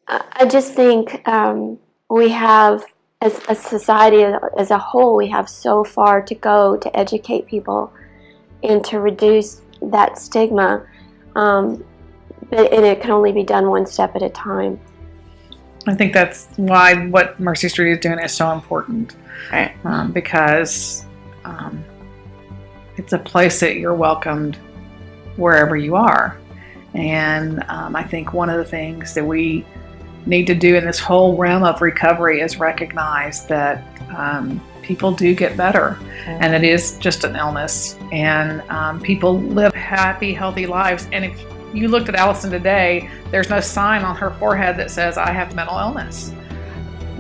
I just think we have, as a society as a whole, we have so far to go to educate people and to reduce that stigma. And it can only be done one step at a time. I think that's why what Mercy Street is doing is so important, Right. because it's a place that you're welcomed wherever you are. And I think one of the things that we need to do in this whole realm of recovery is recognize that people do get better, and it is just an illness, and people live happy, healthy lives. And if you looked at Allison today, there's no sign on her forehead that says, I have mental illness.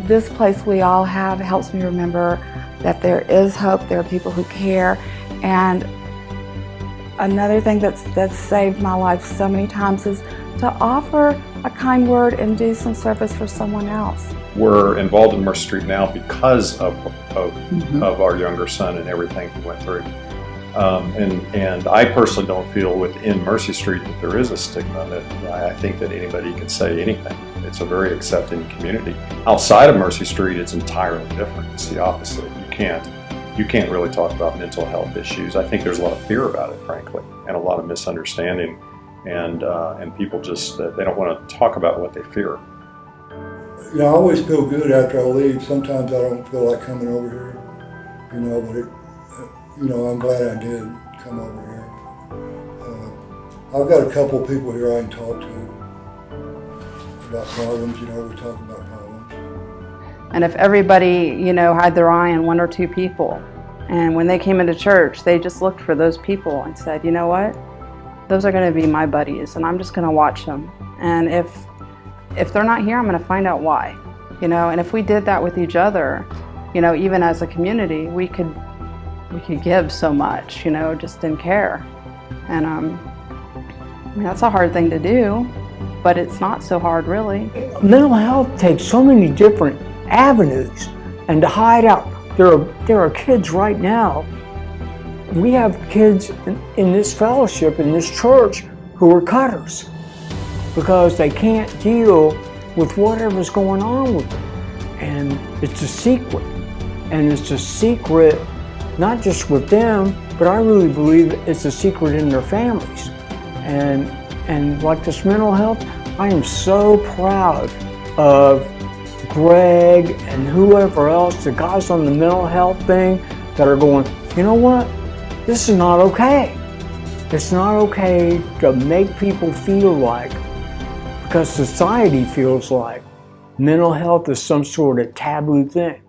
This place we all have helps me remember that there is hope, there are people who care. And another thing that's saved my life so many times is to offer a kind word and do some service for someone else. We're involved in Mercy Street now because of our younger son and everything he went through. And I personally don't feel within Mercy Street that there is a stigma. That I think that anybody can say anything. It's a very accepting community. Outside of Mercy Street, it's entirely different. It's the opposite. You can't really talk about mental health issues. I think there's a lot of fear about it, frankly, and a lot of misunderstanding. And people just they don't want to talk about what they fear. You know, I always feel good after I leave. Sometimes I don't feel like coming over here, you know, but I'm glad I did come over here. I've got a couple of people here I can talk to about problems. You know, we talk about problems. And if everybody, had their eye on one or two people, and when they came into church, they just looked for those people and said, you know what? Those are going to be my buddies, and I'm just going to watch them. And if they're not here, I'm going to find out why. And if we did that with each other, even as a community, we could give so much, just in care. And that's a hard thing to do, but it's not so hard, really. Mental health takes so many different avenues, and to hide out, there are kids right now. We have kids in this fellowship, in this church, who are cutters because they can't deal with whatever's going on with them. And it's a secret. And it's a secret not just with them, but I really believe it's a secret in their families. And like this mental health, I am so proud of Greg and whoever else, the guys on the mental health thing that are going, you know what? This is not okay. It's not okay to make people feel like, because society feels like mental health is some sort of taboo thing.